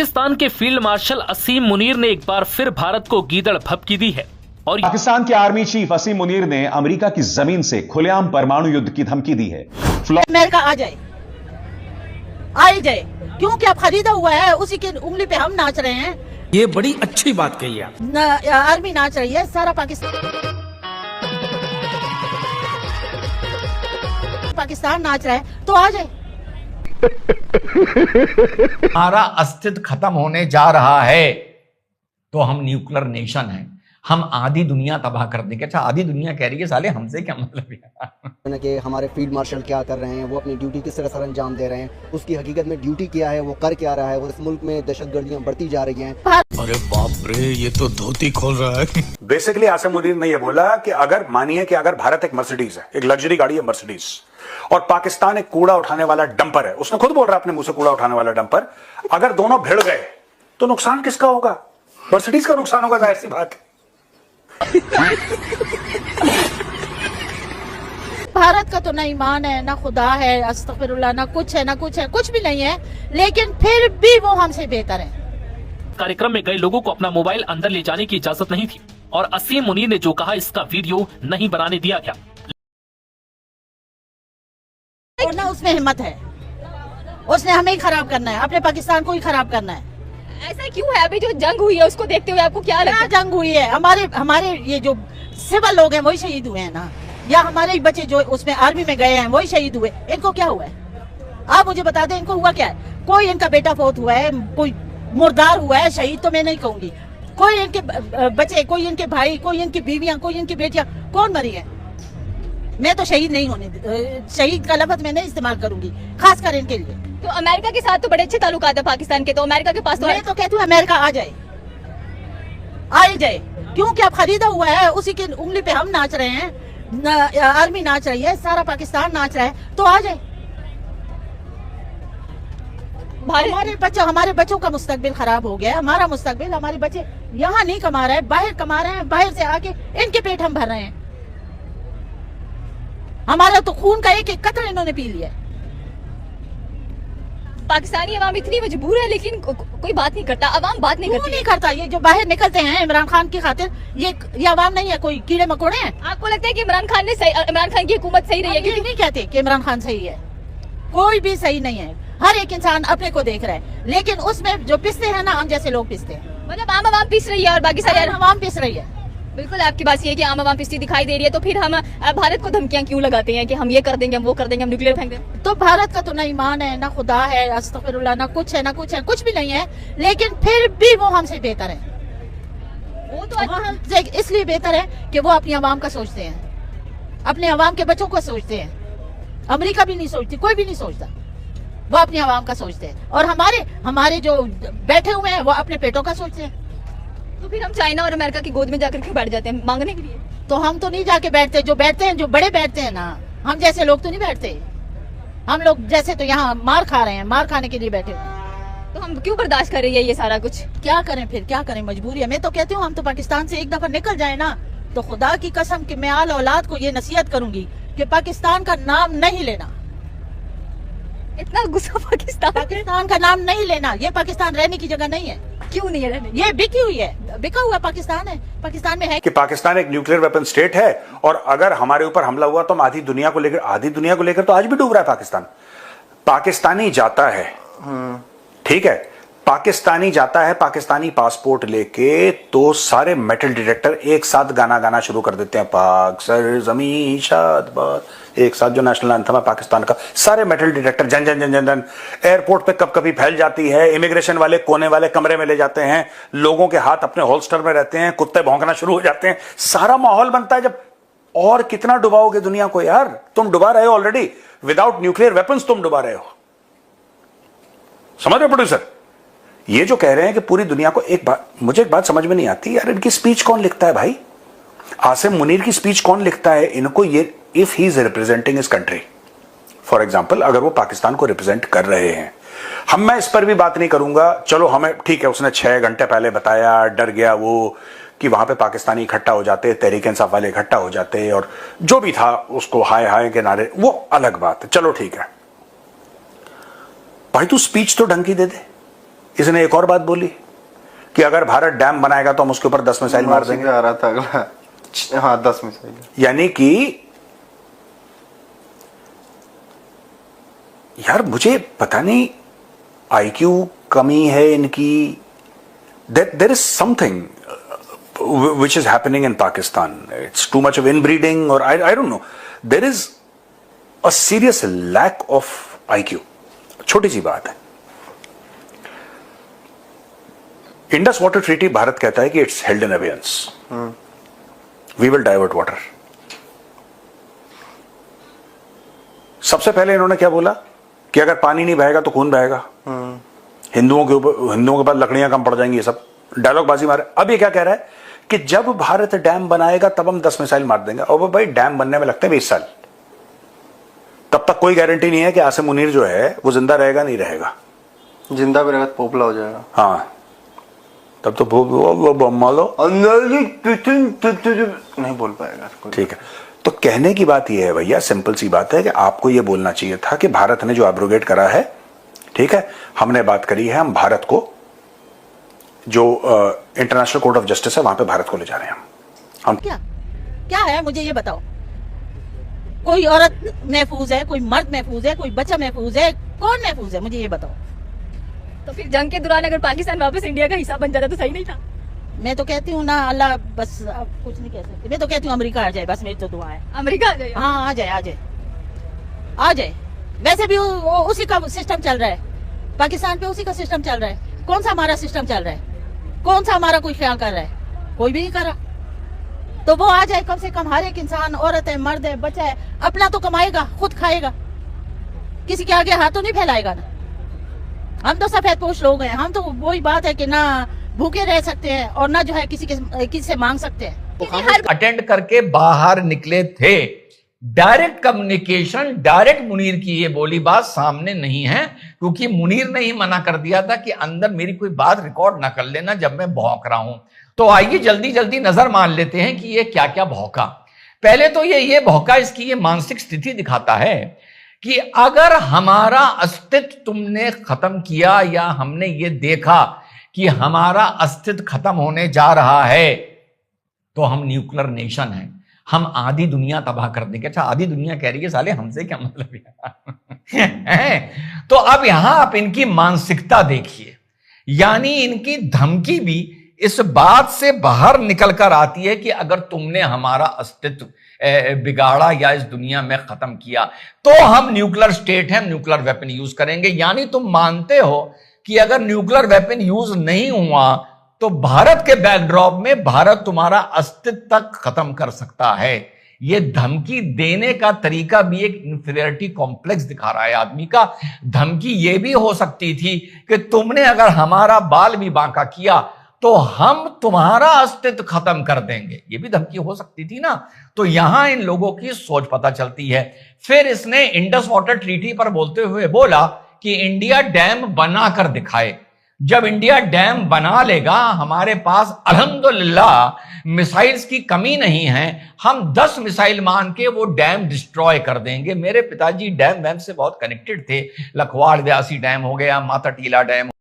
पाकिस्तान के field marshal असीम मुनीर ने एक बार फिर भारत को गीदड़ भभकी दी है और पाकिस्तान के आर्मी चीफ असीम मुनीर ने अमेरिका की जमीन से खुलेआम परमाणु युद्ध की धमकी दी है। अमेरिका आ जाए क्योंकि अब खरीदा हुआ है, उसी की उंगली पे हम नाच रहे हैं। ये बड़ी अच्छी बात कही है। आर्मी नाच रही है, सारा पाकिस्तान नाच रहा है, तो आ जाए। हमारा अस्तित्व खत्म होने जा रहा है तो हम न्यूक्लियर नेशन हैं, हम आधी दुनिया तबाह कर देंगे। अच्छा, आधी दुनिया कह रही है, साले हमसे क्या मतलब है कि हमारे फील्ड मार्शल क्या कर रहे हैं, वो अपनी ड्यूटी किस तरह सर अंजाम दे रहे हैं, उसकी हकीकत में ड्यूटी क्या है, वो कर क्या रहा है, वो इस मुल्क में दहशतगर्दियां बढ़ती जा रही हैं। अरे बाप रे, ये तो धोती खोल रहा है। बेसिकली आसिम मुनीर ने यह बोला कि अगर मानिए कि अगर भारत एक मर्सिडीज है, एक लग्जरी गाड़ी है मर्सिडीज, और पाकिस्तान एक कूड़ा उठाने वाला डंपर है, उसने खुद बोल रहा है अपने मुंह से कूड़ा उठाने वाला डंपर, अगर दोनों भिड़ गए तो नुकसान किसका होगा? मर्सिडीज का नुकसान होगा, जाहिर सी बात है। भारत का तो ना ईमान है, ना खुदा है, अस्तगफिरुल्लाह, ना कुछ है, ना कुछ है, कुछ भी नहीं है, लेकिन फिर भी वो हमसे बेहतर है। कार्यक्रम में गए लोगों को अपना मोबाइल अंदर ले जाने की इजाजत नहीं थी और असीम मुनीर ने जो कहा इसका वीडियो नहीं बनाने दिया गया। और ना उसमें हिम्मत है, उसने हमें ही खराब करना है, अपने पाकिस्तान को ही खराब करना है। ऐसा क्यों है? अभी जो जंग हुई है उसको देखते हुए आपको क्या लगता है? जंग हुई है, हमारे ये जो सिविल लोग हैं वही शहीद हुए हैं ना, या हमारे बच्चे जो उसमें आर्मी में गए हैं वही शहीद हुए। इनको क्या हुआ है? आप मुझे बता दें, इनको हुआ क्या है? कोई इनका बेटा फौत हुआ है, कोई मुर्दार हुआ है, शहीद तो मैं नहीं कहूंगी, कोई इनके बच्चे, कोई इनके भाई, कोई इनकी बीवियां, कोई इनकी बेटियां, कौन मरी है? मैं तो शहीद नहीं होने, शहीद का लफ्ज मैं नहीं इस्तेमाल करूंगी, खासकर इनके लिए। तो अमेरिका के साथ तो बड़े अच्छे ताल्लुकात है पाकिस्तान के, तो अमेरिका के पास तो मैं तो कहती हूँ अमेरिका आ जाए, क्योंकि अब खरीदा हुआ है, उसी की उंगली पे हम नाच रहे हैं, आर्मी नाच रही है, सारा पाकिस्तान नाच रहा है, तो आ जाए। हमारे बच्चों का मुस्तकबिल खराब हो गया है, हमारा मुस्तकबिल, हमारे बच्चे यहाँ नहीं कमा रहे हैं, बाहर कमा रहे हैं, बाहर से आके इनके पेट हम भर रहे हैं। हमारा तो खून का एक एक कतरा इन्होंने पी लिया। पाकिस्तानी अवाम इतनी मजबूर है, लेकिन कोई बात नहीं करता, अवाम बात नहीं करता। ये जो बाहर निकलते हैं इमरान खान की खातिर, ये अवाम नहीं है, कोई कीड़े मकोड़े हैं। आपको लगता है कि इमरान खान की हुकूमत सही रही है? क्योंकि नहीं कहते कि इमरान खान सही है, कोई भी सही नहीं है, हर एक इंसान अपने को देख रहा है, लेकिन उसमें जो पिसते हैं ना, हम जैसे लोग पिसते हैं। मतलब आम अवाम पिस रही है और बाकी सारे अवाम पिस रही है। बिल्कुल आपकी बात ये है कि आम आवाम पिसती दिखाई दे रही है, तो फिर हम भारत को धमकियां क्यों लगाते हैं कि हम ये कर देंगे, हम वो कर देंगे, हम न्यूक्लियर फेंक देंगे? तो भारत का तो ना ईमान है, ना खुदा है, अस्तगफिरुल्लाह, ना कुछ है, ना कुछ है, कुछ भी नहीं है, लेकिन फिर भी वो हमसे बेहतर है। वो तो हमसे इसलिए बेहतर है कि वो अपनी आवाम का सोचते हैं, अपने आवाम के बच्चों को सोचते हैं। अमेरिका भी नहीं सोचती, कोई भी नहीं सोचता, वो अपनी आवाम का सोचते हैं। और हमारे जो बैठे हुए हैं वो अपने पेटों का सोचते हैं। तो फिर हम चाइना और अमेरिका की गोद में जाकर क्यों बैठ जाते हैं मांगने के लिए? तो हम तो नहीं जाके बैठते, जो बैठते हैं, जो बड़े बैठते हैं ना, हम जैसे लोग तो नहीं बैठते। हम लोग जैसे तो यहाँ मार खा रहे हैं, मार खाने के लिए बैठे हैं। तो हम क्यों बर्दाश्त कर रही है ये सारा कुछ? क्या करें फिर, क्या करें, मजबूरी है। मैं तो कहती हूँ हम तो पाकिस्तान से एक दफा निकल जाए ना, तो खुदा की कसम कि मैं आल औलाद को ये नसीहत करूंगी कि पाकिस्तान का नाम नहीं लेना। इतना गुस्सा? पाकिस्तान का नाम नहीं लेना, ये पाकिस्तान रहने की जगह नहीं है। क्यों नहीं है? ये बिकी हुई है, बिका हुआ पाकिस्तान है। पाकिस्तान में है कि पाकिस्तान एक न्यूक्लियर वेपन स्टेट है, और अगर हमारे ऊपर हमला हुआ तो हम आधी दुनिया को लेकर तो आज भी डूब रहा है पाकिस्तान। पाकिस्तानी जाता है, ठीक है, पाकिस्तानी जाता है पाकिस्तानी पासपोर्ट लेके, तो सारे मेटल डिटेक्टर एक साथ गाना गाना शुरू कर देते हैं, पाक सर जमी शाद, एक साथ जो नेशनल एंथम है पाकिस्तान का, सारे मेटल डिटेक्टर जन जन जन जन जन एयरपोर्ट पे कब कभी फैल जाती है। इमिग्रेशन वाले कोने वाले कमरे में ले जाते हैं, लोगों के हाथ अपने होल्स्टर में रहते हैं, कुत्ते भौंकना शुरू हो जाते हैं, सारा माहौल बनता है। जब और कितना डुबाओगे दुनिया को यार, तुम डुबा रहे हो ऑलरेडी, विदाउट न्यूक्लियर वेपन्स तुम डुबा रहे हो। समझ रहे हो प्रोड्यूसर? ये जो कह रहे हैं कि पूरी दुनिया को, मुझे एक बात समझ में नहीं आती यार, इनकी स्पीच कौन लिखता है भाई? आसिम मुनीर की स्पीच कौन लिखता है? इनको ये, if he is representing his country, for example अगर वो पाकिस्तान को रिप्रेजेंट कर रहे हैं, मैं इस पर भी बात नहीं करूंगा, चलो हमें ठीक है, उसने 6 घंटे पहले बताया, डर गया वो कि वहां पे पाकिस्तानी इकट्ठा हो जाते, तहरीक इंसाफ वाले इकट्ठा हो जाते, और जो भी था उसको हाय हाय के नारे, वो अलग बात है, चलो ठीक है भाई, तू स्पीच तो ढंग की दे दे। इसने एक और बात बोली कि अगर भारत डैम बनाएगा तो हम उसके ऊपर 10 मिसाइल मार देंगे। आ रहा था अगला, हाँ 10 मिसाइल। यानी कि यार मुझे पता नहीं आईक्यू कमी है इनकी, there is something which is happening in Pakistan. It's too much of inbreeding, or I don't know. There is a serious lack of IQ. छोटी सी बात है। इंडस वाटर ट्रीटी भारत कहता है कि it's held in abeyance, we will divert water. सबसे पहले इन्होंने क्या बोला कि अगर पानी नहीं बहेगा तो खून बहेगा, हिंदुओं के पास लकड़ियां कम पड़ जाएंगी, ये सब डायलॉग बाजी मारे। अब ये क्या कह रहा है कि जब भारत डैम बनाएगा तब हम 10 मिसाइल मार देंगे। और भाई डैम बनने में लगते हैं 20 साल, तब तक कोई गारंटी नहीं है कि आसिम मुनीर जो है वो जिंदा रहेगा नहीं रहेगा। जिंदा भी रहेगा तो पोपला हो जाएगा। हाँ तब तो मालो नहीं बोल पाएगा। ठीक है, तो कहने की बात यह है भैया, सिंपल सी बात है कि आपको यह बोलना चाहिए था कि भारत ने जो एब्रोगेट करा है, ठीक है, हमने बात करी है, हम भारत को जो इंटरनेशनल कोर्ट ऑफ जस्टिस है वहां पे भारत को ले जा रहे हैं हम क्या क्या है मुझे ये बताओ। कोई औरत महफूज है, कोई मर्द महफूज है, कोई बच्चा महफूज है, कौन महफूज है मुझे ये बताओ। तो फिर जंग के दौरान अगर पाकिस्तान वापस इंडिया का हिस्सा बन जाता तो सही नहीं था? मैं तो कहती हूँ ना, अल्लाह बस अब कुछ नहीं कह सकती। मैं तो कहती हूँ अमेरिका आ जाए, बस मेरी तो दुआ है। अमेरिका आ जाए? हाँ आ जाए, आ जाए, आ जाए। वैसे भी वो उसी का सिस्टम चल रहा है, पाकिस्तान पे उसी का सिस्टम चल रहा है। कौन सा हमारा सिस्टम चल रहा है? कौन सा हमारा कोई ख्याल कर रहा है? कोई भी नहीं कर रहा। तो वो आ जाए, कम से कम हर एक इंसान, औरत है, मर्द है, बच्चा है, अपना तो कमाएगा, खुद खाएगा, किसी के आगे हाथ तो नहीं फैलाएगा ना। हम तो सफेद पोश लोग हैं, हम तो वही बात है कि ना भूखे रह सकते हैं और ना जो है किसी से मांग सकते हैं। अटेंड करके बाहर निकले थे। डायरेक्ट कम्युनिकेशन, डायरेक्ट मुनीर की ये बोली बात सामने नहीं है, क्योंकि मुनीर ने ही मना कर दिया था कि अंदर मेरी कोई बात रिकॉर्ड ना कर लेना जब मैं भौंक रहा हूं। तो आइए जल्दी जल्दी नजर मान लेते हैं कि ये क्या क्या भौंका। पहले तो ये भौंका, इसकी ये मानसिक स्थिति दिखाता है कि अगर हमारा अस्तित्व तुमने खत्म किया या हमने ये देखा कि हमारा अस्तित्व खत्म होने जा रहा है तो हम न्यूक्लियर नेशन हैं, हम आधी दुनिया तबाह कर देंगे। अच्छा, आधी दुनिया कह रही है, साले हमसे क्या मतलब है? तो अब यहां आप इनकी मानसिकता देखिए, यानी इनकी धमकी भी इस बात से बाहर निकल कर आती है कि अगर तुमने हमारा अस्तित्व बिगाड़ा या इस दुनिया में खत्म किया तो हम न्यूक्लियर स्टेट हैं, न्यूक्लियर वेपन यूज करेंगे। यानी तुम मानते हो कि अगर न्यूक्लियर वेपन यूज नहीं हुआ तो भारत के बैकड्रॉप में भारत तुम्हारा अस्तित्व तक खत्म कर सकता है। यह धमकी देने का तरीका भी एक इंफीरियरिटी कॉम्प्लेक्स दिखा रहा है आदमी का। धमकी यह भी हो सकती थी कि तुमने अगर हमारा बाल भी बांका किया तो हम तुम्हारा अस्तित्व खत्म कर देंगे, यह भी धमकी हो सकती थी ना। तो यहां इन लोगों की सोच पता चलती है। फिर इसने इंडस वाटर ट्रीटी पर बोलते हुए बोला कि इंडिया डैम बना कर दिखाए। जब इंडिया डैम बना लेगा, हमारे पास अल्हम्दुलिल्लाह मिसाइल्स की कमी नहीं है, हम 10 मिसाइल मान के वो डैम डिस्ट्रॉय कर देंगे। मेरे पिताजी डैम वैम से बहुत कनेक्टेड थे, लखवाड़ व्यासी डैम हो गया, माता टीला डैम